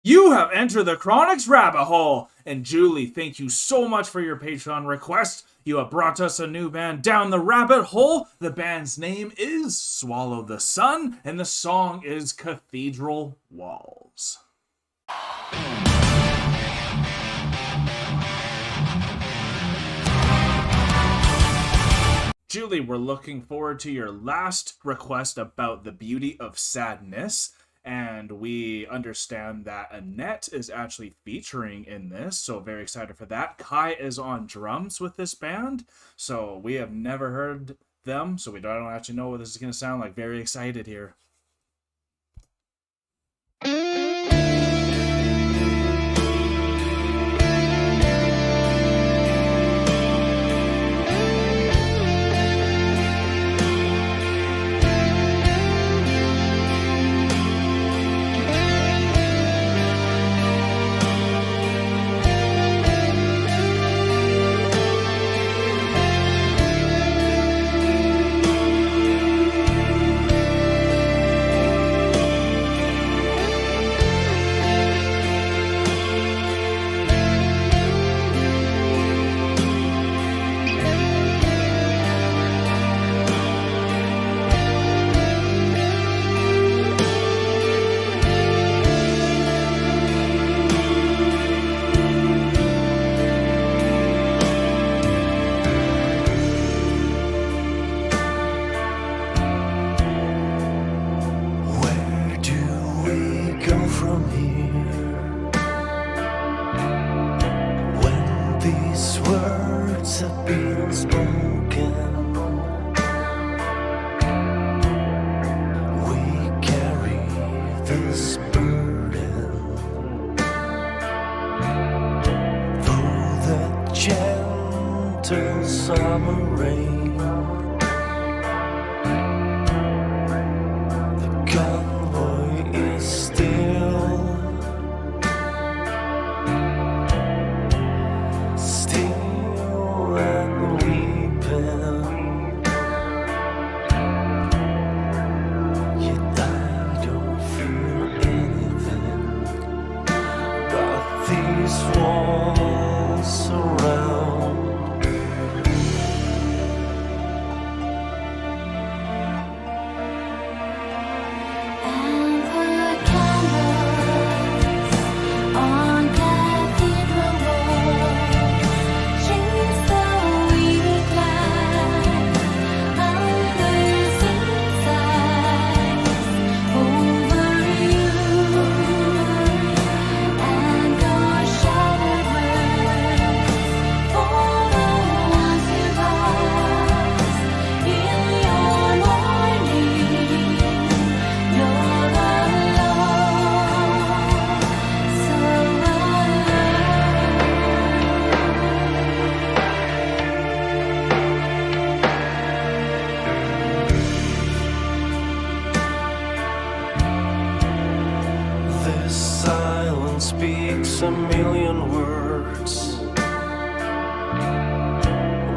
You have entered the Chronic's rabbit hole! And Julie, thank you so much for your Patreon request. You have brought us a new band down the rabbit hole. The band's name is Swallow the Sun, and the song is Cathedral Walls. Julie, we're looking forward to your last request about the beauty of sadness. And we understand that Annette is actually featuring in this, so very excited for that. Kai is on drums with this band, so we have never heard them, so we don't actually know what this is going to sound like. Very excited here. Speaks a million words,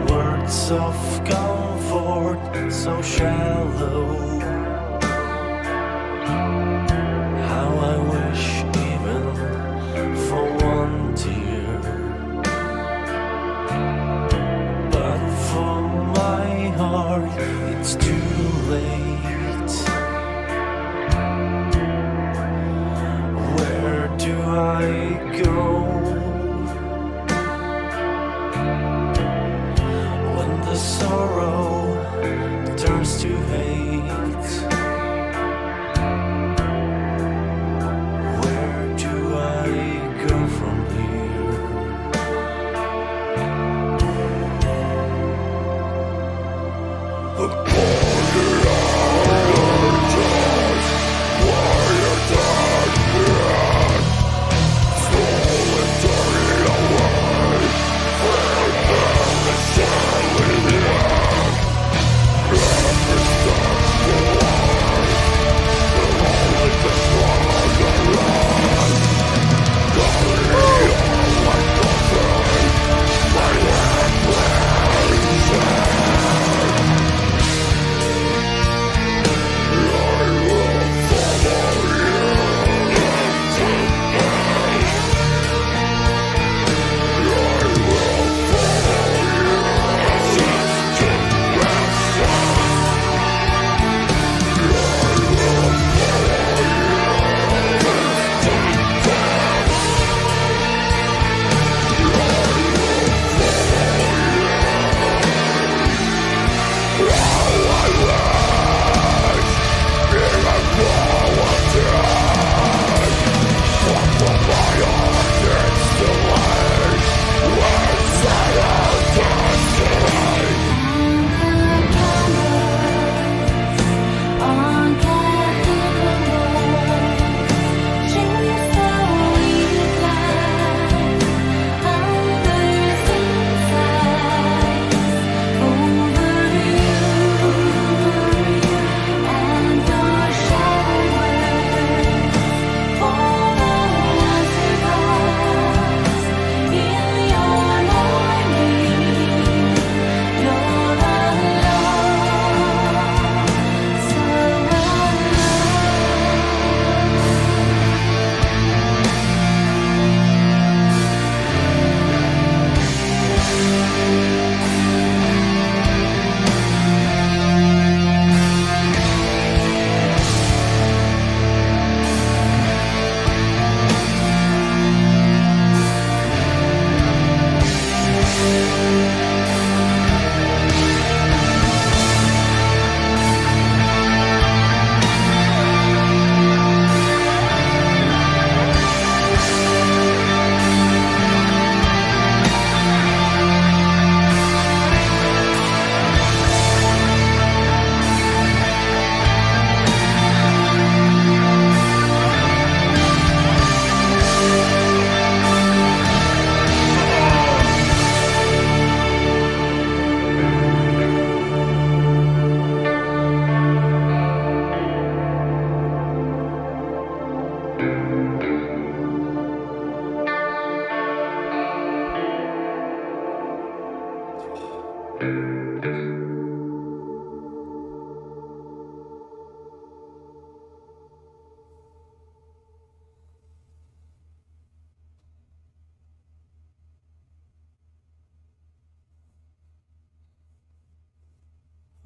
words of comfort, so shallow. How I wish even for one tear, but for my heart it's too late. Do I go when the sorrow turns to hate?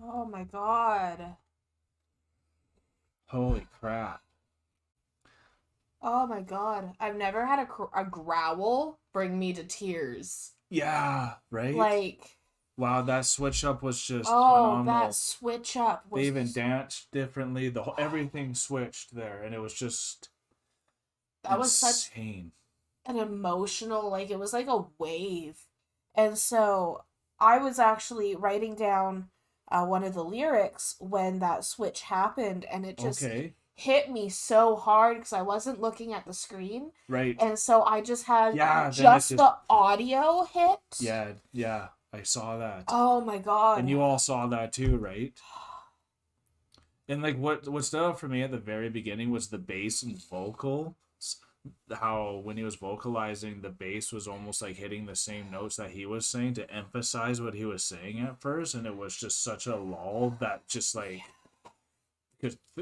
Oh my god. Holy crap. Oh my god. I've never had a growl bring me to tears. Yeah, right? Like, Wow, that switch up was just oh, that phenomenal. switch up They was even danced differently. Everything switched there, and it was just that was such insane. an emotional, like it was like a wave. And so I was actually writing down one of the lyrics when that switch happened, and it just Okay, hit me so hard because I wasn't looking at the screen. right. And so I just had Yeah, then it just just the audio hit. yeah, I saw that. Oh my god. And you all saw that too, right? And like what stood out for me at the very beginning was the bass and vocals. How when he was vocalizing, the bass was almost like hitting the same notes that he was saying to emphasize what he was saying at first, and it was just such a lull that just like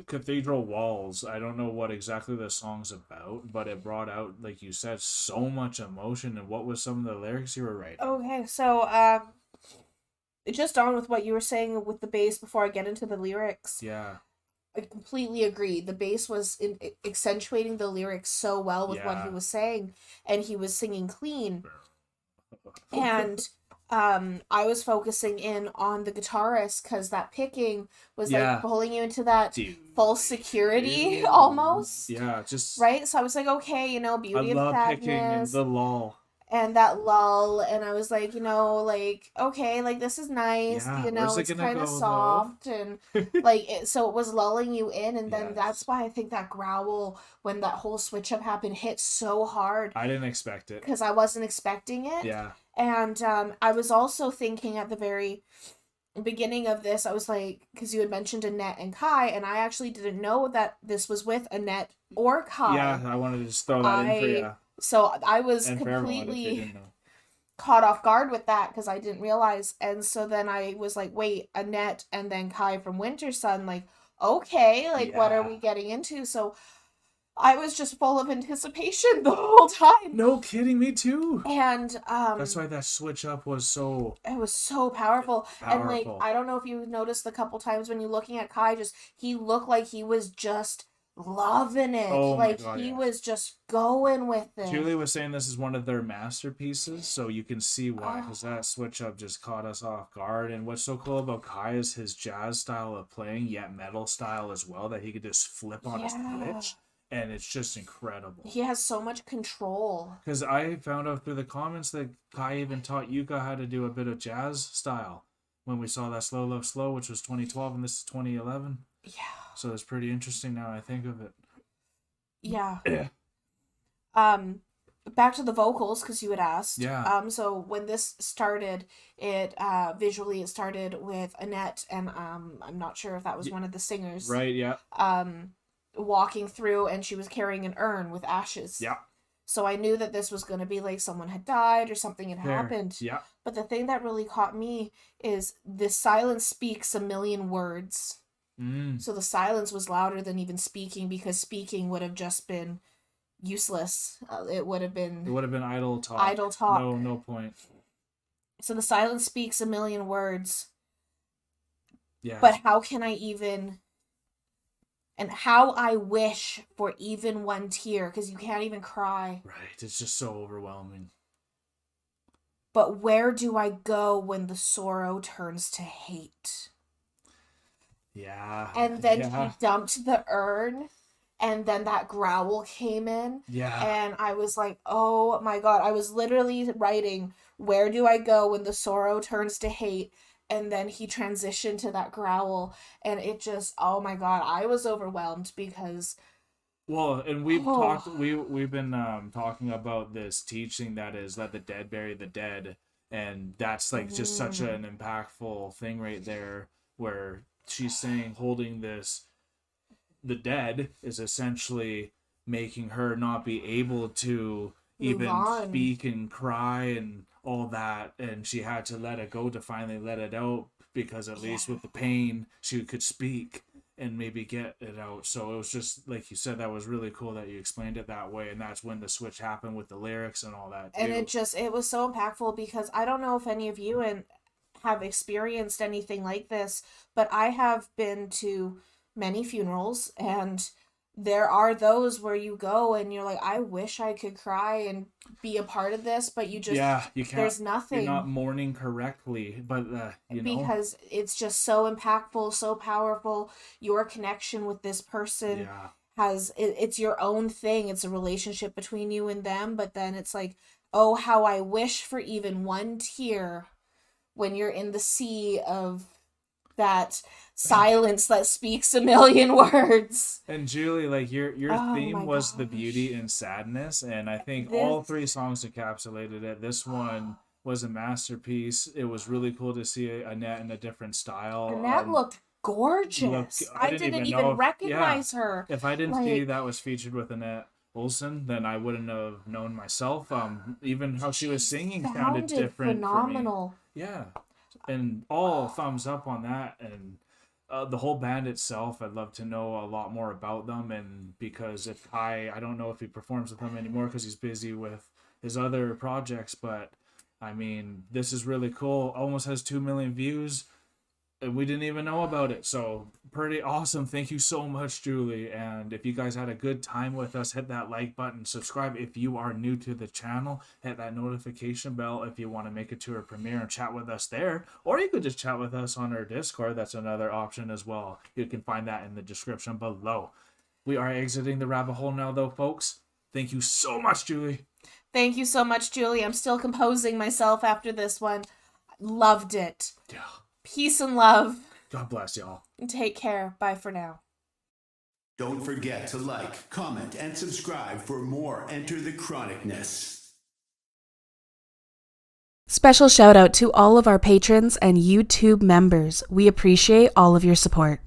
Cathedral Walls. I don't know what exactly the song's about, but it brought out, like you said, so much emotion. And what was some of the lyrics you were writing? Okay, so just on with what you were saying with the bass before I get into the lyrics. Yeah. I completely agree. The bass was accentuating the lyrics so well with what he was saying, and he was singing clean. And I was focusing in on the guitarist because that picking was like pulling you into that false security almost. Yeah, just right. So I was like, okay, beauty of sadness. Picking in the lull. And that lull, and I was like, like, okay, like this is nice, it's kind of soft, and like so it was lulling you in, and then that's why I think that growl when that whole switch up happened hit so hard. I didn't expect it because I wasn't expecting it. Yeah. And I was also thinking at the very beginning of this, I was like, because you had mentioned Annette and Kai, and I actually didn't know that this was with Annette or Kai. Yeah, I wanted to just throw that in for you. So I was completely caught off guard with that because I didn't realize. And so then I was like, wait, Annette and then Kai from Winter Sun, like, okay, like what are we getting into? So I was just full of anticipation the whole time. No kidding, me too. And that's why that switch up was so... It was so powerful. And like, I don't know if you noticed the couple times when you're looking at Kai, he looked like he was just loving it. Oh like my God, he was just going with it. Julie was saying this is one of their masterpieces, so you can see why, because that switch up just caught us off guard. And what's so cool about Kai is his jazz style of playing, yet metal style as well, that he could just flip on his pitch, and it's just incredible. He has so much control. Because I found out through the comments that Kai even taught Yuka how to do a bit of jazz style when we saw that Slow Love Slow, which was 2012, and this is 2011. Yeah. So it's pretty interesting now I think of it. Yeah. Back to the vocals, because you had asked. Yeah. So when this started, it visually it started with Annette, and I'm not sure if that was one of the singers. Right. Yeah. Walking through, and she was carrying an urn with ashes. Yeah. So I knew that this was going to be like someone had died or something had happened. Yeah. But the thing that really caught me is the silence speaks a million words. So the silence was louder than even speaking, because speaking would have just been useless. It would have been idle talk. Idle talk. No point. So the silence speaks a million words. Yeah. But how can I even... And how I wish for even one tear, because you can't even cry. Right. It's just so overwhelming. But where do I go when the sorrow turns to hate? Yeah. And then he dumped the urn, and then that growl came in. Yeah. And I was like, oh my God. I was literally writing, where do I go when the sorrow turns to hate? And then he transitioned to that growl, and it just, oh my God, I was overwhelmed because... Well, and we've been talking about this teaching that is let the dead bury the dead, and that's like just such an impactful thing right there, where she's saying holding this, the dead is essentially making her not be able to even speak and cry and all that, and she had to let it go to finally let it out, because at least with the pain she could speak and maybe get it out. So it was just like you said, that was really cool that you explained it that way, and that's when the switch happened with the lyrics and all that too. And it was so impactful, because I don't know if any of you have experienced anything like this, but I have been to many funerals, and there are those where you go and you're like, I wish I could cry and be a part of this, but you just, you can't. there's nothing. You're not mourning correctly, but because it's just so impactful, so powerful. Your connection with this person it's your own thing. It's a relationship between you and them, but then it's like, oh, how I wish for even one tear when you're in the sea of that silence that speaks a million words. And Julie, like your theme was the beauty and sadness, and I think all 3 songs encapsulated it. This one was a masterpiece. It was really cool to see Annette in a different style. Annette looked gorgeous. I didn't even recognize her. If I didn't see that was featured with Annette Olson, then I wouldn't have known myself. Even how she was singing sounded different. Phenomenal. For me. Yeah. And all thumbs up on that, and the whole band itself, I'd love to know a lot more about them, and because if I don't know if he performs with them anymore because he's busy with his other projects, but I mean, this is really cool. Almost has 2 million views, and we didn't even know about it, so pretty awesome. Thank you so much, Julie. And if you guys had a good time with us, hit that like button, subscribe if you are new to the channel, hit that notification bell if you want to make it to our premiere and chat with us there, or you could just chat with us on our Discord. That's another option as well. You can find that in the description below. We are exiting the rabbit hole now though, folks. Thank you so much, Julie. Thank you so much, Julie. I'm still composing myself after this one. Loved it. Yeah. Peace and love. God bless y'all. Take care. Bye for now. Don't forget to like, comment, and subscribe for more Enter the Chronicness. Special shout out to all of our patrons and YouTube members. We appreciate all of your support.